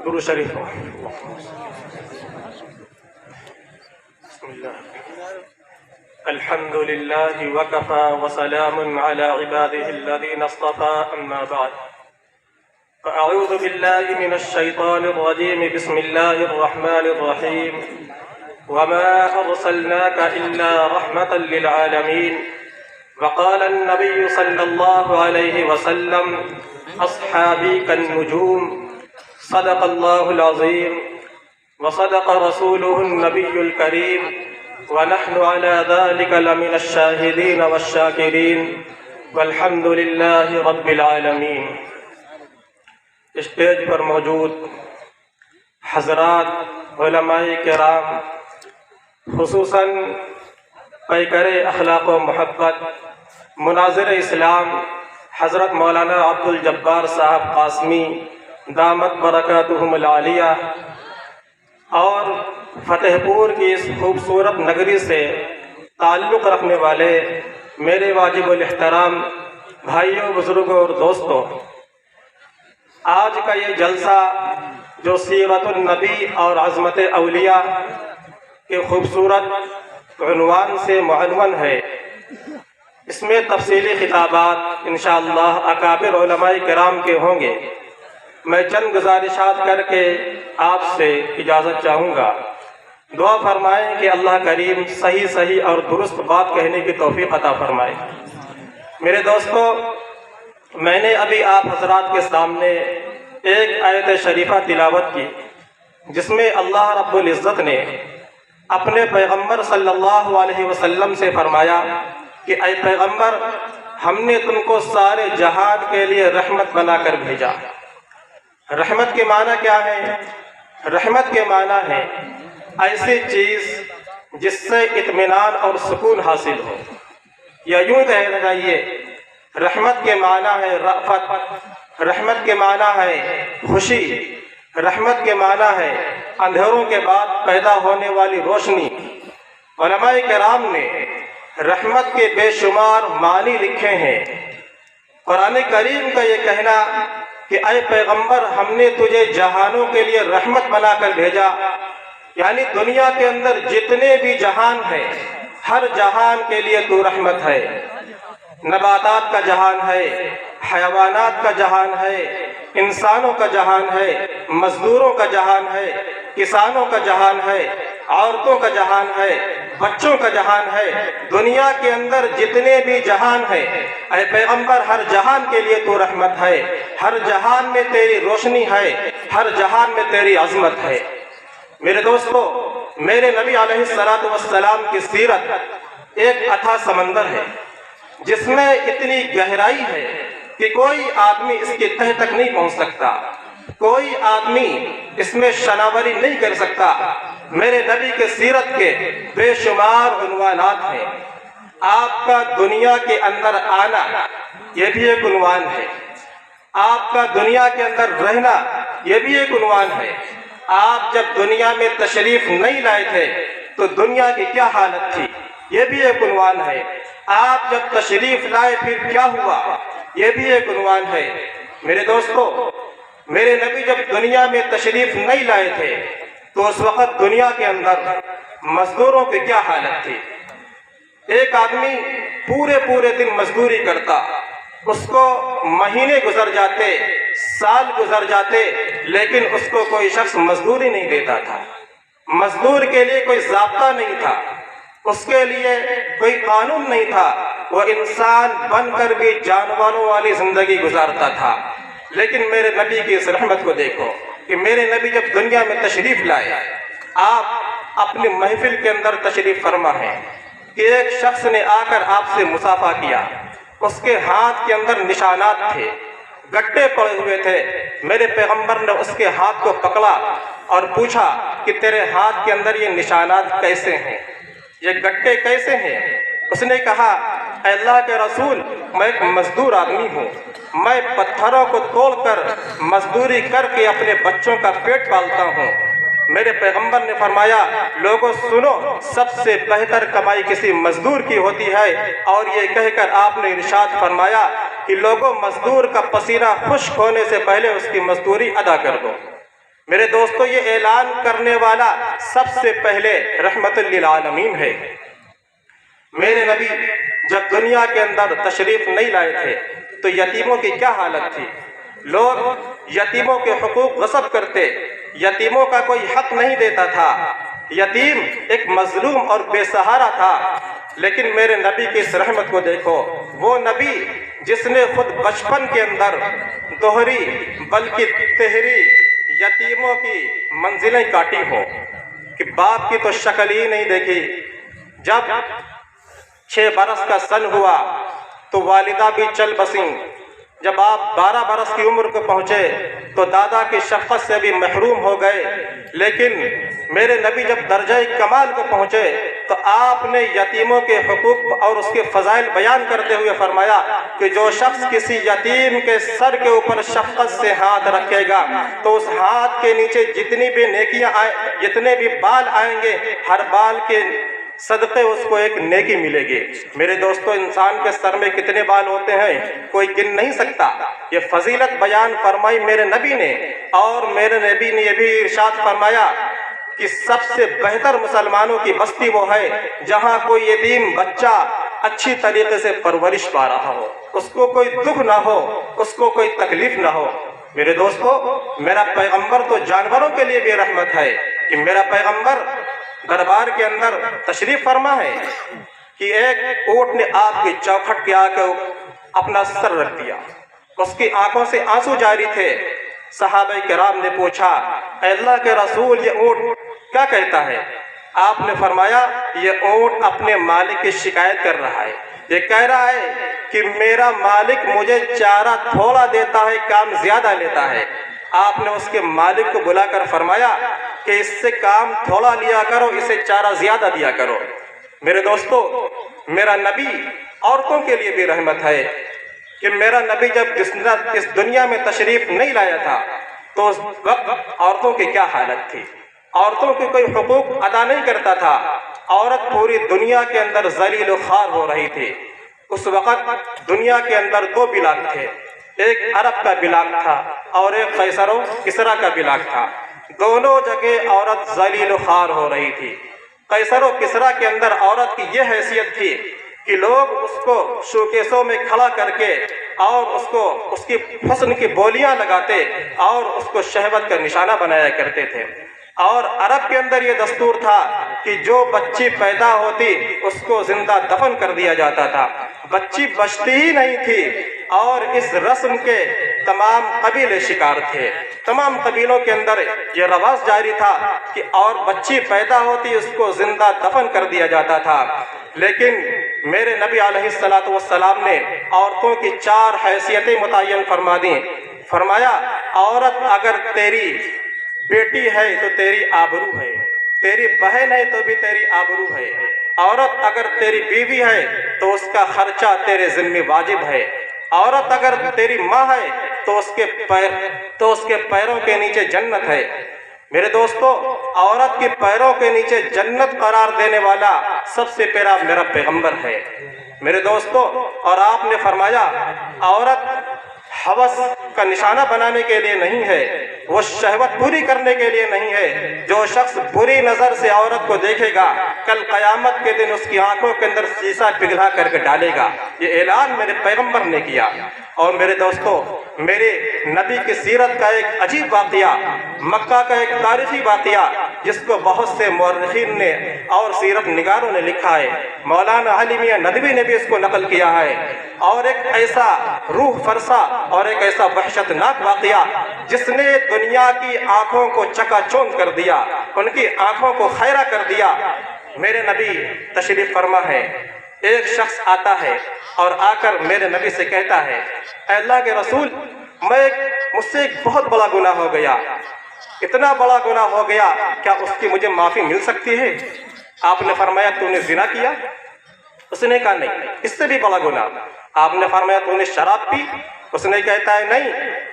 درود شریف ہو۔ بسم اللہ الحمد للہ وکفى وسلام علی عباده الذین اصطفى اما بعد فاعوذ باللہ من الشیطان الرجیم بسم اللہ الرحمن الرحیم وما ارسلناک الا رحمة للعالمین وقال النبی صلی اللہ علیہ وسلم اصحابی کالنجوم صدق اللہ العظیم وصدق رسوله النبی الکریم ونحن على ذلك لمن الشاهدين والشاكرين والحمد لله رب العالمين۔ اسٹیج پر موجود حضرات علماء کرام، خصوصاً پیکر اخلاق و محبت مناظر اسلام حضرت مولانا عبد الجبار صاحب قاسمی دامت برکاتہم العالیہ، اور فتح پور کی اس خوبصورت نگری سے تعلق رکھنے والے میرے واجب الاحترام بھائیوں، بزرگوں اور دوستوں، آج کا یہ جلسہ جو سیرت النبی اور عظمت اولیاء کے خوبصورت عنوان سے معنون ہے، اس میں تفصیلی خطابات انشاءاللہ اکابر علماء کرام کے ہوں گے۔ میں چند گزارشات کر کے آپ سے اجازت چاہوں گا۔ دعا فرمائیں کہ اللہ کریم صحیح اور درست بات کہنے کی توفیق عطا فرمائے۔ میرے دوستو، میں نے ابھی آپ حضرات کے سامنے ایک آیت شریفہ تلاوت کی، جس میں اللہ رب العزت نے اپنے پیغمبر صلی اللہ علیہ وسلم سے فرمایا کہ اے پیغمبر، ہم نے تم کو سارے جہان کے لیے رحمت بنا کر بھیجا۔ رحمت کے معنی کیا ہے؟ رحمت کے معنی ہے ایسی چیز جس سے اطمینان اور سکون حاصل ہو، یا یوں کہنا چاہیے رحمت کے معنی ہے رأفت، رحمت کے معنی ہے خوشی، رحمت کے معنی ہے اندھیروں کے بعد پیدا ہونے والی روشنی۔ علماء کرام نے رحمت کے بے شمار معنی لکھے ہیں۔ قرآن کریم کا یہ کہنا کہ اے پیغمبر، ہم نے تجھے جہانوں کے لیے رحمت بنا کر بھیجا، یعنی دنیا کے اندر جتنے بھی جہان ہیں ہر جہان کے لیے تو رحمت ہے۔ نباتات کا جہان ہے، حیوانات کا جہان ہے، انسانوں کا جہان ہے، مزدوروں کا جہان ہے، کسانوں کا جہان ہے، عورتوں کا جہان ہے، بچوں کا جہان ہے۔ دنیا کے اندر جتنے بھی جہان ہیں اے پیغمبر، ہر جہان کے لیے تو رحمت ہے، ہر جہان میں تیری روشنی ہے، ہر جہان میں تیری عظمت ہے۔ میرے دوستو، میرے نبی علیہ السلام کی سیرت ایک اتھا سمندر ہے، جس میں اتنی گہرائی ہے کہ کوئی آدمی اس کی تہ تک نہیں پہنچ سکتا، کوئی آدمی اس میں شناوری نہیں کر سکتا۔ میرے نبی کے سیرت کے بے شمار عنوانات ہیں۔ آپ کا دنیا کے اندر آنا یہ بھی ایک عنوان ہے، آپ کا دنیا کے اندر رہنا یہ بھی ایک عنوان ہے۔ آپ جب دنیا میں تشریف نہیں لائے تھے تو دنیا کی کیا حالت تھی، یہ بھی ایک عنوان ہے۔ آپ جب تشریف لائے پھر کیا ہوا، یہ بھی ایک عنوان ہے۔ میرے دوستو، میرے نبی جب دنیا میں تشریف نہیں لائے تھے تو اس وقت دنیا کے اندر مزدوروں کی کیا حالت تھی۔ ایک آدمی پورے دن مزدوری کرتا، اس کو مہینے گزر جاتے، سال گزر جاتے، لیکن اس کو کوئی شخص مزدوری نہیں دیتا تھا۔ مزدور کے لیے کوئی ضابطہ نہیں تھا، اس کے لیے کوئی قانون نہیں تھا، وہ انسان بن کر بھی جانوروں والی زندگی گزارتا تھا۔ لیکن میرے نبی کی اس رحمت کو دیکھو کہ میرے نبی جب دنیا میں تشریف لائے، آپ اپنی محفل کے اندر تشریف فرما ہے کہ ایک شخص نے آ کر آپ سے مصافحہ کیا، اس کے ہاتھ کے اندر نشانات تھے، گٹے پڑے ہوئے تھے۔ میرے پیغمبر نے اس کے ہاتھ کو پکڑا اور پوچھا کہ تیرے ہاتھ کے اندر یہ نشانات کیسے ہیں، یہ گٹے کیسے ہیں؟ اس نے کہا، اے اللہ کے رسول، میں ایک مزدور آدمی ہوں، میں پتھروں کو توڑ کر مزدوری کر کے اپنے بچوں کا پیٹ پالتا ہوں۔ میرے پیغمبر نے فرمایا، لوگوں سنو، سب سے بہتر کمائی کسی مزدور کی ہوتی ہے، اور یہ کہہ کر آپ نے ارشاد فرمایا کہ لوگوں مزدور کا پسینہ خشک ہونے سے پہلے اس کی مزدوری ادا کر دو۔ میرے دوستو یہ اعلان کرنے والا سب سے پہلے رحمت للعالمین ہے۔ میرے نبی جب دنیا کے اندر تشریف نہیں لائے تھے تو یتیموں کی کیا حالت تھی؟ لوگ یتیموں کے حقوق غصب کرتے، یتیموں کا کوئی حق نہیں دیتا تھا، یتیم ایک مظلوم اور بے سہارا تھا۔ لیکن میرے نبی کی اس رحمت کو دیکھو، وہ نبی جس نے خود بچپن کے اندر دوہری بلکہ تہری یتیموں کی منزلیں کاٹی ہوں کہ باپ کی تو شکل ہی نہیں دیکھی۔ جب 6 برس کا سن ہوا تو والدہ بھی چل بسیں، جب آپ 12 برس کی عمر کو پہنچے تو دادا کی شفقت سے بھی محروم ہو گئے۔ لیکن میرے نبی جب درجہ کمال کو پہنچے تو آپ نے یتیموں کے حقوق اور اس کے فضائل بیان کرتے ہوئے فرمایا کہ جو شخص کسی یتیم کے سر کے اوپر شفقت سے ہاتھ رکھے گا تو اس ہاتھ کے نیچے جتنی بھی نیکیاں جتنے بھی بال آئیں گے، ہر بال کے صدقے اس کو ایک نیکی ملے گی۔ میرے دوستو انسان کے سر میں کتنے بال ہوتے ہیں کوئی گن نہیں سکتا۔ یہ فضیلت بیان فرمائی میرے نبی نے، اور میرے نبی نے یہ بھی ارشاد فرمایا کہ سب سے بہتر مسلمانوں کی بستی وہ ہے جہاں کوئی یتیم بچہ اچھی طریقے سے پرورش پا رہا ہو، اس کو کوئی دکھ نہ ہو، اس کو کوئی تکلیف نہ ہو۔ میرے دوستو میرا پیغمبر تو جانوروں کے لیے بھی رحمت ہے کہ میرا پیغمبر دربار کے اندر تشریف فرما ہے کہ ایک اونٹ نے آپ کی چوکھٹ کے آگے اپنا سر رکھ دیا، اس کی آنکھوں سے آنسو جاری تھے۔ صحابہ کرام نے پوچھا، اے اللہ کے رسول یہ اونٹ کیا کہتا ہے؟ آپ نے فرمایا یہ اونٹ اپنے مالک کی شکایت کر رہا ہے، یہ کہہ رہا ہے کہ میرا مالک مجھے چارہ تھوڑا دیتا ہے، کام زیادہ لیتا ہے۔ آپ نے اس کے مالک کو بلا کر فرمایا کہ اس سے کام تھوڑا لیا کرو، اسے چارہ زیادہ دیا کرو۔ میرے دوستو میرا نبی عورتوں کے لیے بھی رحمت ہے کہ میرا نبی جب اس دنیا میں تشریف نہیں لایا تھا تو اس وقت عورتوں کی کیا حالت تھی؟ عورتوں کی کوئی حقوق ادا نہیں کرتا تھا، عورت پوری دنیا کے اندر ذلیل و خوار ہو رہی تھی۔ اس وقت دنیا کے اندر 2 بلاک تھے، ایک عرب کا بلاک تھا اور ایک قیصر و کسریٰ کا بلاک تھا۔ دونوں جگہ عورت ذلیل و خوار ہو رہی تھی۔ قیصر و کسریٰ کے اندر عورت کی یہ حیثیت تھی کہ لوگ اس کو شوکیسوں میں کھڑا کر کے اور اس کی حسن کی بولیاں لگاتے اور اس کو شہوت کا نشانہ بنایا کرتے تھے۔ اور عرب کے اندر یہ دستور تھا کہ جو بچی پیدا ہوتی اس کو زندہ دفن کر دیا جاتا تھا، بچی بچتی ہی نہیں تھی۔ اور اس رسم کے تمام قبیلے شکار تھے، تمام قبیلوں کے اندر یہ رواج جاری تھا کہ اور بچی پیدا ہوتی اس کو زندہ دفن کر دیا جاتا تھا۔ لیکن میرے نبی علیہ السلام نے عورتوں کی 4 حیثیتیں متعین فرما دیں۔ فرمایا عورت اگر تیری بیٹی ہے تو تیری آبرو ہے، تیری بہن ہے تو بھی تیری آبرو ہے، عورت اگر تیری بیوی ہے تو اس کا خرچہ تیرے ذمہ واجب ہے، عورت اگر تیری ماں ہے تو اس کے پیروں کے نیچے جنت ہے۔ میرے دوستو عورت کے پیروں کے نیچے جنت قرار دینے والا سب سے پیارا میرا پیغمبر ہے۔ میرے دوستو اور آپ نے فرمایا عورت ہوس کا نشانہ بنانے کے لیے نہیں ہے، وہ شہوت پوری کرنے کے لیے نہیں ہے۔ جو شخص بری نظر سے عورت کو دیکھے گا کل قیامت کے دن اس کی آنکھوں کے اندر شیشہ پگھلا کر کے ڈالے گا۔ یہ اعلان میرے پیغمبر نے کیا۔ اور میرے دوستو میرے نبی کی سیرت کا ایک عجیب واقعہ، مکہ کا ایک تاریخی واقعہ جس کو بہت سے مورخین نے اور سیرت نگاروں نے لکھا ہے، مولانا علی میاں ندوی نے بھی اس کو نقل کیا ہے، اور ایک ایسا روح فرسا اور ایک ایسا وحشتناک واقعہ جس نے دنیا کی آنکھوں کو چکا چوند کر دیا، ان کی آنکھوں کو خیرہ کر دیا۔ میرے نبی تشریف فرما ہے، ایک شخص آتا ہے اور آ کر میرے نبی سے کہتا ہے، اے اللہ کے رسول مجھ سے ایک بہت بڑا گناہ ہو گیا، اتنا بڑا گناہ ہو گیا، کیا اس کی مجھے معافی مل سکتی ہے؟ آپ نے فرمایا تو نے زنا کیا؟ اس نے کہا نہیں، اس سے بھی بڑا گناہ۔ آپ نے فرمایا تو نے شراب پی؟ اس نے کہتا ہے نہیں،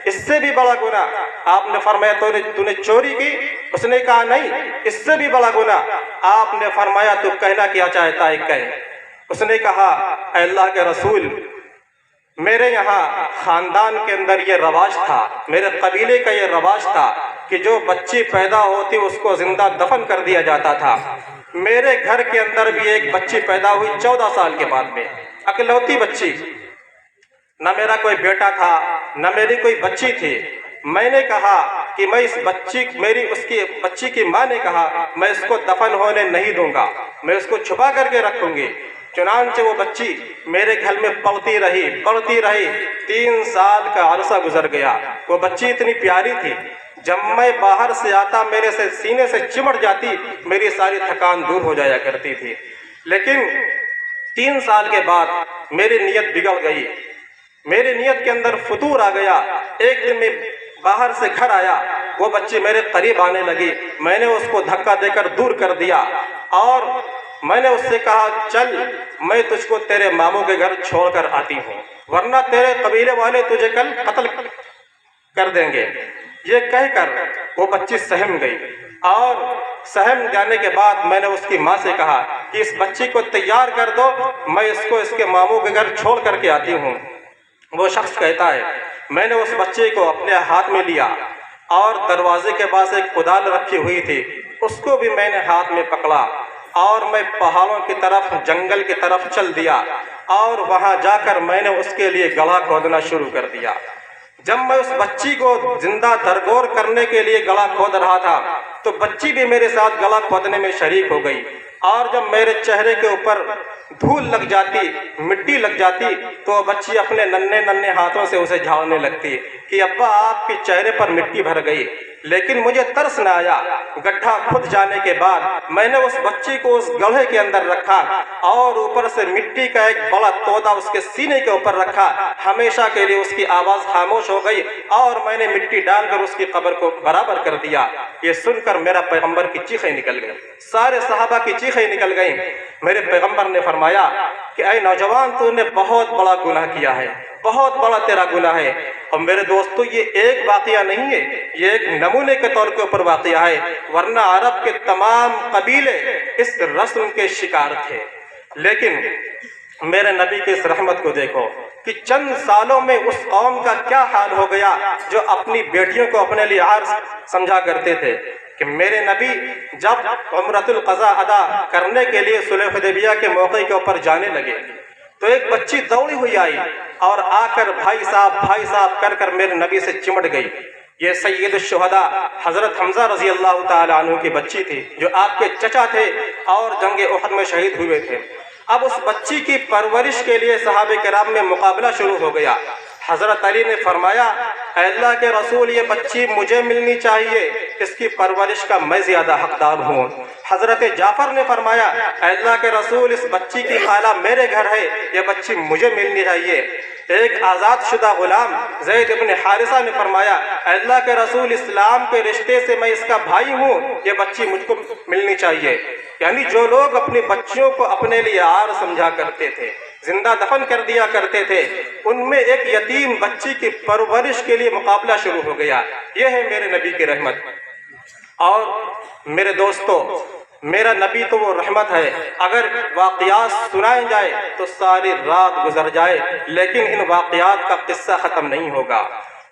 اس سے بھی بڑا گناہ۔ آپ نے فرمایا تو نے چوری کی؟ اس نے کہا نہیں، اس سے بھی بڑا گناہ۔ آپ نے فرمایا تو کہنا کیا چاہتا ہے کہے۔ اس نے کہا اے اللہ کے رسول میرے یہاں خاندان کے اندر یہ رواج تھا، میرے قبیلے کا یہ رواج تھا کہ جو بچی پیدا ہوتی اس کو زندہ دفن کر دیا جاتا تھا۔ میرے گھر کے اندر بھی ایک بچی پیدا ہوئی 14 سال کے بعد میں، اکلوتی بچی، نہ میرا کوئی بیٹا تھا نہ میری کوئی بچی تھی۔ میں نے کہا کہ میں اس بچی کی ماں نے کہا میں اس کو دفن ہونے نہیں دوں گا، میں اس کو چھپا کر کے رکھوں گی۔ چنانچہ وہ بچی میرے گھر میں پڑتی رہی 3 سال کا عرصہ گزر گیا۔ وہ بچی اتنی پیاری تھی، جب میں باہر سے آتا میرے سے سینے سے چمٹ جاتی، میری ساری تھکان دور ہو جایا کرتی تھی۔ لیکن 3 سال کے بعد میری نیت بگڑ گئی، میری نیت کے اندر فتور آ گیا۔ ایک دن میں باہر سے گھر آیا، وہ بچی میرے قریب آنے لگی، میں نے اس کو دھکا دے کر دور کر دیا اور میں نے اس سے کہا چل میں تجھ کو تیرے ماموں کے گھر چھوڑ کر آتی ہوں، ورنہ تیرے قبیلے والے تجھے کل قتل کر دیں گے۔ یہ کہہ کر وہ بچی سہم گئی، اور سہم جانے کے بعد میں نے اس کی ماں سے کہا کہ اس بچی کو تیار کر دو، میں اس کو اس کے ماموں کے گھر چھوڑ کر کے آتی ہوں۔ وہ شخص کہتا ہے میں نے اس بچے کو اپنے ہاتھ میں لیا اور دروازے کے پاس ایک کدال رکھی ہوئی تھی، اس کو بھی میں نے ہاتھ میں پکڑا اور میں پہاڑوں کی طرف جنگل کی طرف چل دیا، اور وہاں جا کر میں نے اس کے لیے گڑھا کھودنا شروع کر دیا۔ جب میں اس بچی کو زندہ درگور کرنے کے لیے گڑھا کھود رہا تھا تو بچی بھی میرے ساتھ گڑھا کھودنے میں شریک ہو گئی، اور جب میرے چہرے کے اوپر دھول لگ جاتی، مٹی لگ جاتی، تو وہ بچی اپنے ننھے ہاتھوں سے اسے جھاڑنے لگتی کہ ابا آپ کے چہرے پر مٹی بھر گئی۔ لیکن مجھے ترس نہ آیا، گڈھا کھد جانے کے بعد میں نے اس بچی کو اس گڑھے کے اندر رکھا اور اوپر سے مٹی کا ایک بڑا تودا اس کے سینے کے اوپر رکھا، ہمیشہ کے لیے اس کی آواز خاموش ہو گئی اور میں نے مٹی ڈال کر اس کی قبر کو برابر کر دیا۔ یہ سن کر میرا پیغمبر کی چیخیں نکل گئی، سارے صحابہ کی چیخیں نکل گئیں۔ میرے پیغمبر نے فرمایا کہ اے نوجوان تو نے بہت بڑا گناہ کیا ہے، بہت بڑا تیرا گناہ ہے۔ اور میرے دوستو یہ ایک واقعہ نہیں ہے، یہ ایک نمونے کے طور کے اوپر واقعہ ہے، ورنہ عرب کے تمام قبیلے اس رسم کے شکار تھے۔ لیکن میرے نبی کی اس رحمت کو دیکھو کہ چند سالوں میں اس قوم کا کیا حال ہو گیا جو اپنی بیٹیوں کو اپنے لیے عارض سمجھا کرتے تھے کہ میرے نبی جب عمرۃ القضاء ادا کرنے کے لیے صلح حدیبیہ کے موقع کے اوپر جانے لگے تو ایک بچی دوڑی ہوئی آئی اور آ کر بھائی صاحب کر کر میرے نبی سے چمٹ گئی۔ یہ سید الشہداء حضرت حمزہ رضی اللہ تعالی عنہ کی بچی تھی جو آپ کے چچا تھے اور جنگ احد میں شہید ہوئے تھے۔ اب اس بچی کی پرورش کے لیے صحابہ کرام میں مقابلہ شروع ہو گیا۔ حضرت علی نے فرمایا اے اللہ کے رسول یہ بچی مجھے ملنی چاہیے، اس کی پرورش کا میں زیادہ حقدار ہوں۔ حضرت جعفر نے فرمایا اے اللہ کے رسول اس بچی کی خالہ میرے گھر ہے، یہ بچی مجھے ملنی چاہیے۔ ایک آزاد شدہ غلام زید ابن حارثہ نے فرمایا اے اللہ کے رسول اسلام کے رشتے سے میں اس کا بھائی ہوں، یہ بچی مجھ کو ملنی چاہیے۔ یعنی جو لوگ اپنی بچیوں کو اپنے لیے عار سمجھا کرتے تھے، زندہ دفن کر دیا کرتے تھے، ان میں ایک یتیم بچی کی پرورش کے لیے مقابلہ شروع ہو گیا۔ یہ ہے میرے نبی کی رحمت۔ اور میرے دوستو میرا نبی تو وہ رحمت ہے، اگر واقعات سنائے جائے تو ساری رات گزر جائے لیکن ان واقعات کا قصہ ختم نہیں ہوگا۔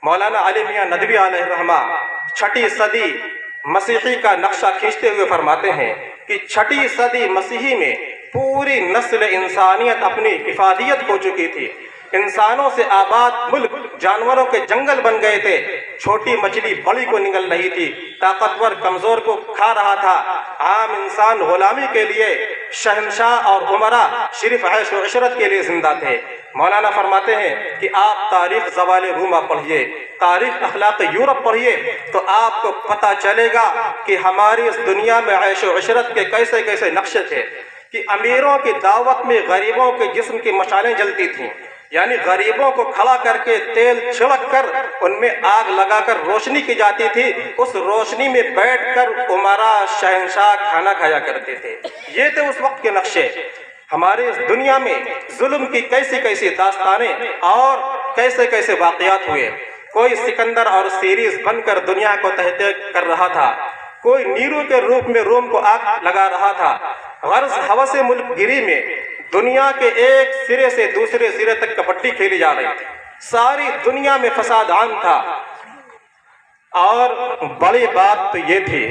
مولانا علی میاں ندوی علیہ الرحمہ 6 صدی مسیحی کا نقشہ کھینچتے ہوئے فرماتے ہیں کہ 6 صدی مسیحی میں پوری نسل انسانیت اپنی افادیت ہو چکی تھی، انسانوں سے آباد ملک جانوروں کے جنگل بن گئے تھے، چھوٹی مچھلی بڑی کو نگل رہی تھی، طاقتور کمزور کو کھا رہا تھا، عام انسان غلامی کے لیے، شہنشاہ اور عمراء صرف عیش و عشرت کے لیے زندہ تھے۔ مولانا فرماتے ہیں کہ آپ تاریخ زوال روما پڑھیے، تاریخ اخلاق یورپ پڑھیے تو آپ کو پتہ چلے گا کہ ہماری اس دنیا میں عیش و عشرت کے کیسے کیسے نقشے تھے کہ امیروں کی دعوت میں غریبوں کے جسم کی مشالیں جلتی تھیں، یعنی غریبوں کو کھڑا کر کے تیل چھڑک کر ان میں آگ لگا کر روشنی کی جاتی تھی، اس روشنی میں بیٹھ کر عمراء شہنشاہ کھانا کھایا کرتے تھے۔ یہ تھے اس وقت کے نقشے۔ ہمارے اس دنیا میں ظلم کی کیسی کیسی داستانیں اور کیسے کیسے واقعات ہوئے۔ کوئی سکندر اور سیریز بن کر دنیا کو تہتے کر رہا تھا، کوئی نیرو کے روپ میں روم کو آگ لگا رہا تھا۔ غرض ہوس ملک گیری میں دنیا کے ایک سرے سے دوسرے سرے تک کبڈی کھیلی جا رہی تھی، ساری دنیا میں فساد عام تھا اور بڑی بات تو یہ تھی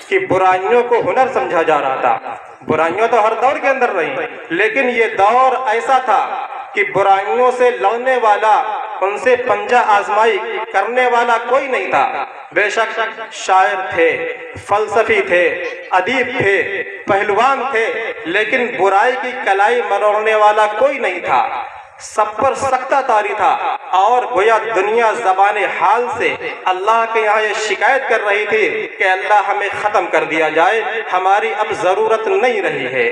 کہ برائیوں کو ہنر سمجھا جا رہا تھا۔ برائیوں تو ہر دور کے اندر رہی، لیکن یہ دور ایسا تھا کہ برائیوں سے لڑنے والا، ان سے پنجہ آزمائی کرنے والا کوئی نہیں تھا۔ بے شک شاعر تھے، فلسفی تھے، ادیب تھے، پہلوان تھے، لیکن برائی کی کلائی مروڑنے والا کوئی نہیں تھا۔ سب پر سختہ طاری تھا، اور گویا دنیا زبان حال سے اللہ کے یہاں یہ شکایت کر رہی تھی کہ اللہ ہمیں ختم کر دیا جائے، ہماری اب ضرورت نہیں رہی ہے۔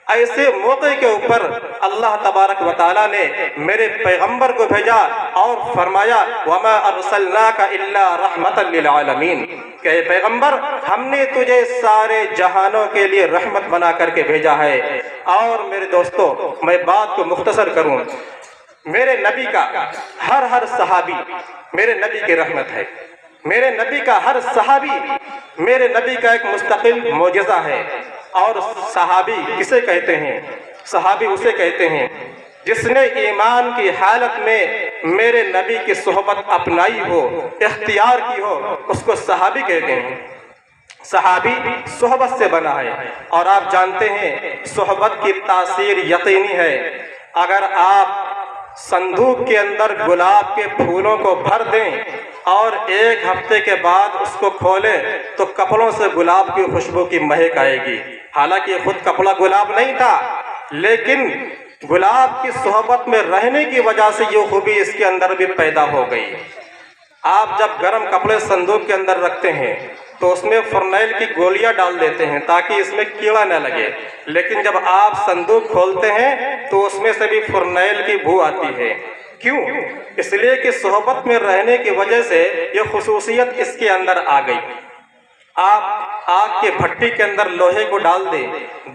ایسے موقع کے اوپر اللہ تبارک و تعالیٰ نے میرے پیغمبر کو بھیجا اور فرمایا وَمَا أَرْسَلْنَاكَ إِلَّا رَحْمَةً لِلْعَالَمِينَ کہ اے پیغمبر ہم نے تجھے سارے جہانوں کے لیے رحمت بنا کر کے بھیجا ہے۔ اور میرے دوستو، میں بات کو مختصر کروں، میرے نبی کا ہر صحابی میرے نبی کی رحمت ہے۔ میرے نبی کا ہر صحابی میرے نبی کا ایک مستقل معجزہ ہے۔ اور صحابی کسے کہتے ہیں؟ صحابی اسے کہتے ہیں جس نے ایمان کی حالت میں میرے نبی کی صحبت اپنائی ہو، اختیار کی ہو، اس کو صحابی کہتے ہیں۔ صحابی صحبت سے بنا ہے، اور آپ جانتے ہیں صحبت کی تاثیر یقینی ہے۔ اگر آپ صندوق کے اندر گلاب کے پھولوں کو بھر دیں اور ایک ہفتے کے بعد اس کو کھولیں تو کپڑوں سے گلاب کی خوشبو کی مہک آئے گی۔ حالانکہ یہ خود کپڑا گلاب نہیں تھا، لیکن گلاب کی صحبت میں رہنے کی وجہ سے یہ خوبی اس کے اندر بھی پیدا ہو گئی۔ آپ جب گرم کپڑے صندوق کے اندر رکھتے ہیں تو اس میں فرنیل کی گولیاں ڈال دیتے ہیں تاکہ اس میں کیڑا نہ لگے، لیکن جب آپ صندوق کھولتے ہیں تو اس میں سے بھی فرنیل کی بو آتی ہے۔ کیوں؟ اس لیے کہ صحبت میں رہنے کی وجہ سے یہ خصوصیت اس کے اندر آ گئی۔ آپ آگ کے بھٹی کے اندر لوہے کو ڈال دیں،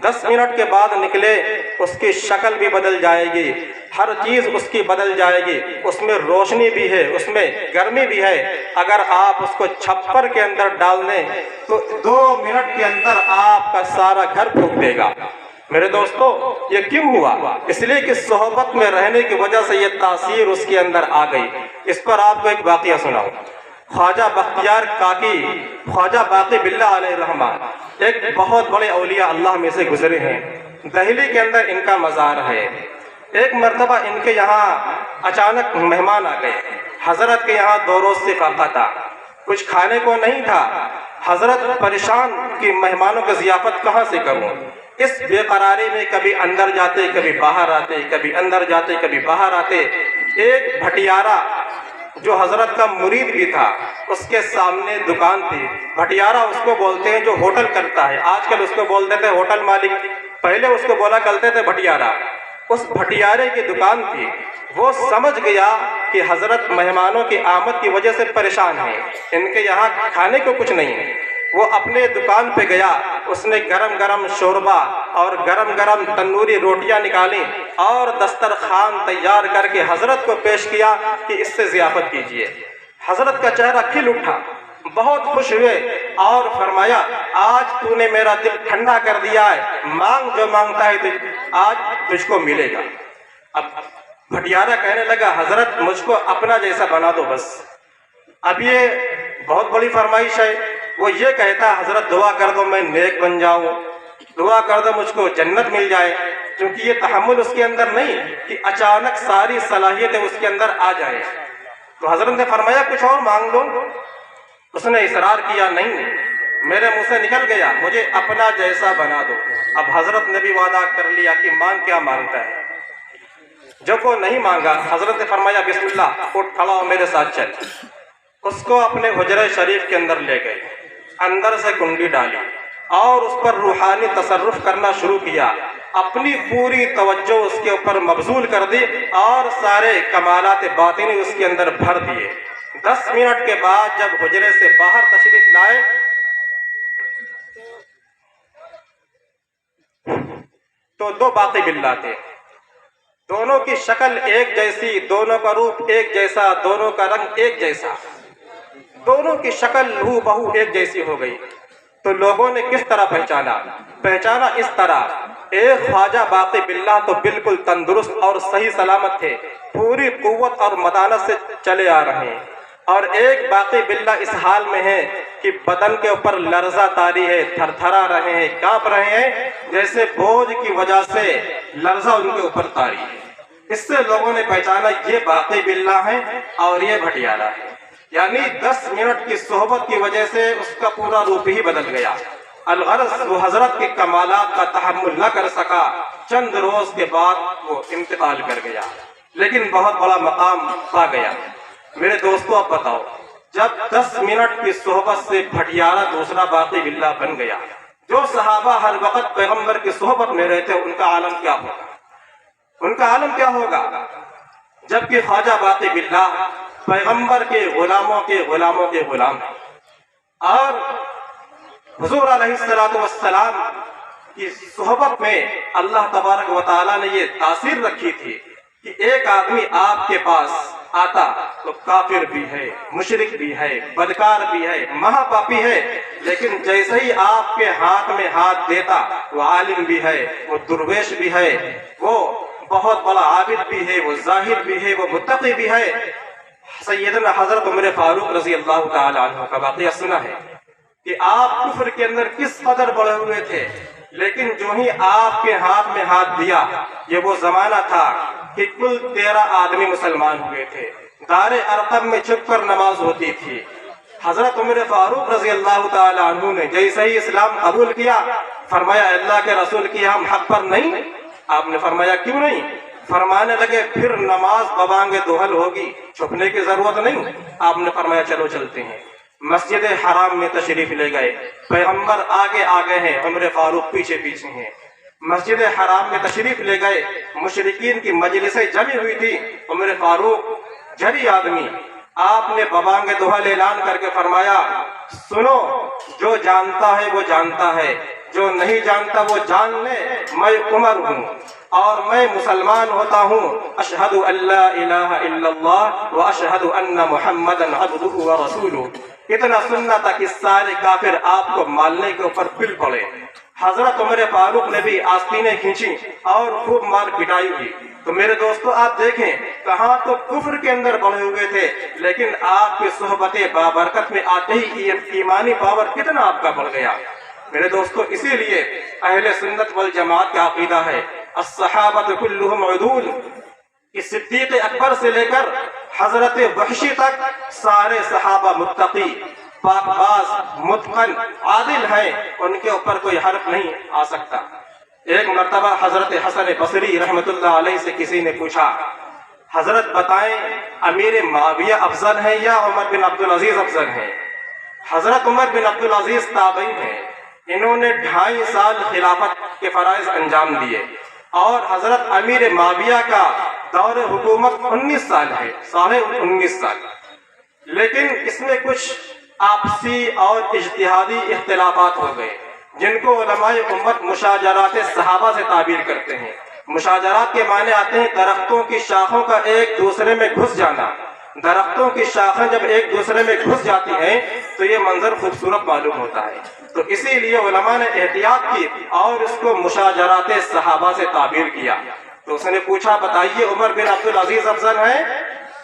10 منٹ کے بعد نکلے اس کی شکل بھی بدل جائے گی، ہر چیز اس کی بدل جائے گی، اس میں روشنی بھی ہے، اس میں گرمی بھی ہے۔ اگر آپ اس کو چھپر کے اندر ڈال دیں تو 2 منٹ کے اندر آپ کا سارا گھر پھونک دے گا۔ میرے دوستو، یہ کیوں ہوا؟ اس لیے کہ صحبت میں رہنے کی وجہ سے یہ تاثیر اس کے اندر آ گئی۔ اس پر آپ کو ایک واقعہ سناؤں۔ خواجہ بختیار کاکی، خواجہ باقی باللہ علیہ رحمہ، ایک بہت بڑے اولیاء اللہ میں سے گزرے ہیں۔ دہلی کے اندر ان کا مزار ہے۔ ایک مرتبہ ان کے یہاں اچانک مہمان آ گئے۔ حضرت کے یہاں 2 روز سے فاقہ تھا، کچھ کھانے کو نہیں تھا۔ حضرت پریشان کہ مہمانوں کی ضیافت کہاں سے کروں۔ اس بے قراری میں کبھی اندر جاتے، کبھی باہر آتے، کبھی اندر جاتے، کبھی باہر آتے۔ ایک بھٹیارہ جو حضرت کا مرید بھی تھا، اس کے سامنے دکان تھی۔ بھٹیارہ اس کو بولتے ہیں جو ہوٹل کرتا ہے، آج کل اس کو بولتے تھے ہوٹل مالک، پہلے اس کو بولا کرتے تھے بھٹیارہ۔ اس بھٹیارے کی دکان تھی۔ وہ سمجھ گیا کہ حضرت مہمانوں کی آمد کی وجہ سے پریشان ہیں، ان کے یہاں کھانے کو کچھ نہیں ہے۔ وہ اپنے دکان پہ گیا، اس نے گرم گرم شوربہ اور گرم گرم تندوری روٹیاں نکالی اور دسترخوان تیار کر کے حضرت کو پیش کیا کہ اس سے ضیافت کیجیے۔ حضرت کا چہرہ کھل اٹھا، بہت خوش ہوئے اور فرمایا آج تو نے میرا دل ٹھنڈا کر دیا ہے، مانگ جو مانگتا ہے آج تجھ کو ملے گا۔ اب بھٹیارہ کہنے لگا حضرت مجھ کو اپنا جیسا بنا دو بس۔ اب یہ بہت بڑی فرمائش ہے۔ وہ یہ کہتا حضرت دعا کر دو میں نیک بن جاؤں، دعا کر دو مجھ کو جنت مل جائے، کیونکہ یہ تحمل اس کے اندر نہیں کہ اچانک ساری صلاحیتیں اس کے اندر آ جائیں۔ تو حضرت نے فرمایا کچھ اور مانگ لو۔ اس نے اصرار کیا نہیں، میرے منہ سے نکل گیا مجھے اپنا جیسا بنا دو۔ اب حضرت نے بھی وعدہ کر لیا کہ مانگ کیا مانگتا ہے۔ جب وہ نہیں مانگا، حضرت نے فرمایا بسم اللہ اٹھ کھڑا ہو میرے ساتھ چل۔ اس کو اپنے حجرہ شریف کے اندر لے گئے، اندر سے کنڈی ڈالی اور اس پر روحانی تصرف کرنا شروع کیا۔ اپنی پوری توجہ اس کے اوپر مبذول کر دی اور سارے کمالات باطنی اس کے اندر بھر دیے۔ 10 منٹ کے بعد جب حجرے سے باہر تشریف لائے تو 2 باقی باللہ تھے، دونوں کی شکل ایک جیسی، دونوں کا روپ ایک جیسا، دونوں کا رنگ ایک جیسا، دونوں کی شکل ہو بہو ایک جیسی ہو گئی۔ تو لوگوں نے کس طرح پہچانا اس طرح، ایک خواجہ باقی باللہ تو بالکل تندرست اور صحیح سلامت تھے، پوری قوت اور متانت سے چلے آ رہے ہیں، اور ایک باقی باللہ اس حال میں ہے کہ بدن کے اوپر لرزہ طاری ہے، تھر تھرا رہے ہیں، کانپ رہے ہیں، جیسے بوجھ کی وجہ سے لرزہ ان کے اوپر طاری ہے۔ اس سے لوگوں نے پہچانا یہ باقی باللہ ہیں اور یہ بھٹیالہ ہے، یعنی 10 منٹ کی صحبت کی وجہ سے اس کا پورا روپ ہی بدل گیا۔ الغرض وہ حضرت کے کمالات کا تحمل نہ کر سکا، چند روز کے بعد وہ انتقال کر گیا، لیکن بہت بڑا مقام پا گیا۔ میرے دوستو اب بتاؤ، جب 10 منٹ کی صحبت سے بھٹیالہ دوسرا باقی باللہ بن گیا، جو صحابہ ہر وقت پیغمبر کی صحبت میں رہتے ان کا عالم کیا ہوگا؟ ان کا عالم کیا ہوگا؟ جبکہ خواجہ باقی باللہ پیغمبر کے غلاموں کے غلاموں کے غلام ہیں، اور حضور علیہ السلام کی صحبت میں اللہ تبارک و تعالیٰ نے یہ تاثیر رکھی تھی کہ ایک آدمی آپ کے پاس آتا تو کافر بھی ہے، مشرک بھی ہے، بدکار بھی ہے، مہا پاپی ہے، لیکن جیسے ہی آپ کے ہاتھ میں ہاتھ دیتا وہ عالم بھی ہے، وہ درویش بھی ہے، وہ بہت بڑا عابد بھی ہے، وہ زاہد بھی ہے، وہ متقی بھی ہے۔ سیدنا حضرت عمر فاروق رضی اللہ تعالی عنہ کا واقعہ سنا ہے کہ آپ کفر کے اندر کس قدر بڑے ہوئے تھے، لیکن جو ہی آپ کے ہاتھ میں ہاتھ دیا، یہ وہ زمانہ تھا کہ کل 13 آدمی مسلمان ہوئے تھے، دار ارقم میں چھپ کر نماز ہوتی تھی۔ حضرت عمر فاروق رضی اللہ تعالی عنہ نے جیسے ہی اسلام قبول کیا، فرمایا اللہ کے رسول کی ہم حق پر نہیں؟ آپ نے فرمایا کیوں نہیں؟ فرمانے لگے پھر نماز ببانگ دوہل ہوگی، چھپنے کی ضرورت نہیں۔ آپ نے فرمایا چلو چلتے ہیں۔ مسجد حرام میں تشریف لے گئے، پیغمبر آگے آگے ہیں، عمر فاروق پیچھے پیچھے ہیں۔ مسجد حرام میں تشریف لے گئے، مشرکین کی مجلسیں جمی ہوئی تھی، عمر فاروق جری آدمی، آپ نے ببانگ دوہل اعلان کر کے فرمایا سنو، جو جانتا ہے وہ جانتا ہے، جو نہیں جانتا وہ جان لے، میں عمر ہوں اور میں مسلمان ہوتا ہوں، اشہد ان لا الہ الا اللہ و اشہد ان محمدا عبدہ و رسولہ۔ اتنا سننا تھا کہ سارے کافر آپ کو مالنے کے اوپر پل پڑے۔ حضرت عمر فاروق نے بھی آستینیں کھینچی اور خوب مار پٹائی ہوئی۔ تو میرے دوستو آپ دیکھیں، کہاں تو کفر کے اندر بڑھے ہوئے تھے، لیکن آپ کی صحبت بابرکت میں آتے ہی ایمانی پاور کتنا آپ کا بڑھ گیا۔ میرے دوستو اسی لیے اہل سنت والجماعت کا عقیدہ ہے الصحابۃ کلہم عدول، کہ صدیق اکبر سے لے کر حضرت وحشی تک سارے صحابہ متقی، پاک باز، متقن، عادل ہیں، ان کے اوپر کوئی حرف نہیں آ سکتا۔ ایک مرتبہ حضرت حسن بصری رحمت اللہ علیہ سے کسی نے پوچھا حضرت بتائیں امیر معاویہ افضل ہیں یا عمر بن عبدالعزیز افضل ہیں؟ حضرت عمر بن عبدالعزیز تابعی ہیں، انہوں نے 2.5 سال خلافت کے فرائض انجام دیے، اور حضرت امیر معاویہ کا دور حکومت 19 سال ہے، 19.5 سال، لیکن اس میں کچھ آپسی اور اجتہادی اختلافات ہو گئے، جن کو علماء امت مشاجرات صحابہ سے تعبیر کرتے ہیں۔ مشاجرات کے معنی آتے ہیں درختوں کی شاخوں کا ایک دوسرے میں گھس جانا۔ درختوں کی شاخیں جب ایک دوسرے میں گھس جاتی ہیں تو یہ منظر خوبصورت معلوم ہوتا ہے، تو اسی لیے علماء نے احتیاط کی اور اس کو مشاجرات صحابہ سے تعبیر کیا۔ تو اس نے پوچھا بتائیے عمر بن عبدالعزیز افضل ہیں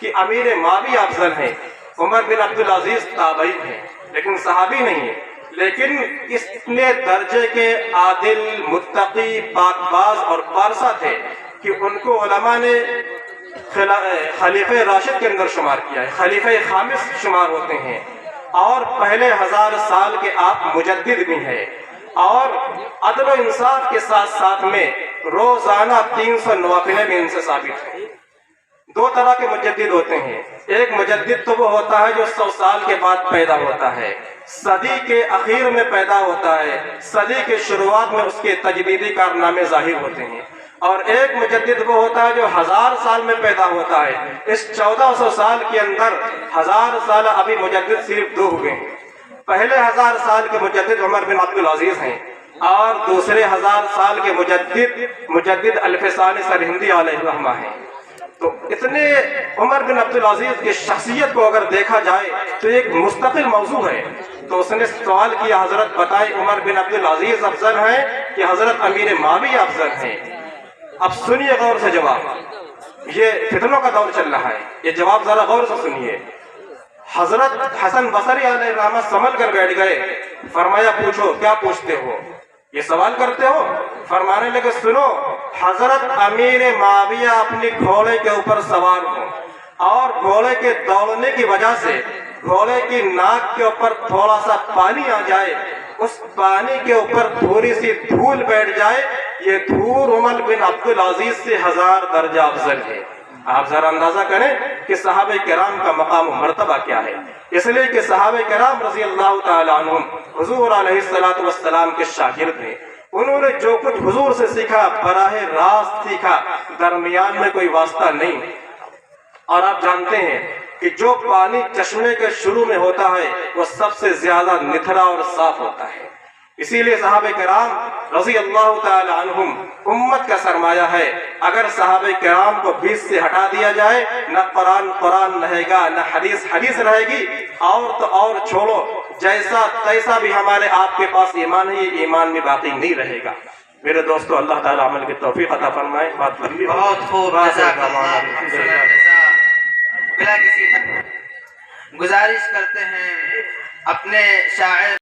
کہ امیر معاویہ افضل ہیں؟ عمر بن عبدالعزیز تابعی ہیں لیکن صحابی نہیں ہیں، لیکن اتنے درجے کے عادل، متقی، پاک باز اور پارسا تھے کہ ان کو علماء نے خلیفہ راشد کے اندر شمار کیا ہے، خلیفہ خامس شمار ہوتے ہیں، اور پہلے 1000 سال کے آپ مجدد بھی ہیں، اور عدل و انصاف کے ساتھ ساتھ میں روزانہ 300 نوافلیں بھی ان سے ثابت ہیں۔ 2 طرح کے مجدد ہوتے ہیں، ایک مجدد تو وہ ہوتا ہے جو 100 سال کے بعد پیدا ہوتا ہے، صدی کے اخیر میں پیدا ہوتا ہے، صدی کے شروعات میں اس کے تجدیدی کارنامے ظاہر ہوتے ہیں، اور ایک مجدد وہ ہوتا ہے جو 1000 سال میں پیدا ہوتا ہے۔ اس 1400 سال کے اندر 1000 سال ابھی مجدد صرف 2 ہوئے ہیں۔ پہلے 1000 سال کے مجدد عمر بن عبدالعزیز ہیں، اور دوسرے 1000 سال کے مجدد الفسانی سرہندی علیہ الرحمہ ہیں۔ تو اتنے عمر بن عبدالعزیز کی شخصیت کو اگر دیکھا جائے تو ایک مستقل موضوع ہے۔ تو اس نے سوال کیا حضرت بتائیں عمر بن عبدالعزیز افضل ہیں کہ حضرت امیر معاویہ افضل ہیں؟ اب سنیے غور سے جواب، یہ فتنوں کا دور چل رہا ہے، یہ جواب ذرا غور سے سنیے۔ حضرت حسن بصری علیہ الرحمہ سنبھل کر بیٹھ گئے. فرمایا پوچھو کیا پوچھتے ہو, یہ سوال کرتے ہو؟ فرمانے لگے سنو, حضرت امیر معاویہ اپنی گھوڑے کے اوپر سوار ہوں اور گھوڑے کے دوڑنے کی وجہ سے گھوڑے کی ناک کے اوپر تھوڑا سا پانی آ جائے, اس پانی کے اوپر تھوڑی سی دھول بیٹھ جائے, یہ دھول عمر بن عبدالعزیز سے 1000 درجہ افضل ہے. آپ ذرا اندازہ کریں کہ صحابہ کرام کا مقام و مرتبہ کیا ہے. اس لیے کہ صحابہ کرام رضی اللہ تعالی عنہم حضور علیہ السلام کے شاگرد ہیں. انہوں نے جو کچھ حضور سے سیکھا براہ راست سیکھا, درمیان میں کوئی واسطہ نہیں. اور آپ جانتے ہیں کہ جو پانی چشمے کے شروع میں ہوتا ہے وہ سب سے زیادہ نتھرا اور صاف ہوتا ہے. اسی لیے صحابہ کرام رضی اللہ تعالی عنہم امت کا سرمایہ ہے. اگر صحابہ کرام کو بیچ سے ہٹا دیا جائے, نہ قرآن رہے گا, نہ حدیث رہے گی, اور تو اور چھوڑو, جیسا تیسا بھی ہمارے آپ کے پاس ایمان ہے, یہ ایمان میں باقی نہیں رہے گا. میرے دوستو, اللہ تعالی عمل کی توفیق عطا فرمائے. بات لمبی بہت خوب, بلا کسی گزارش کرتے ہیں اپنے شاعر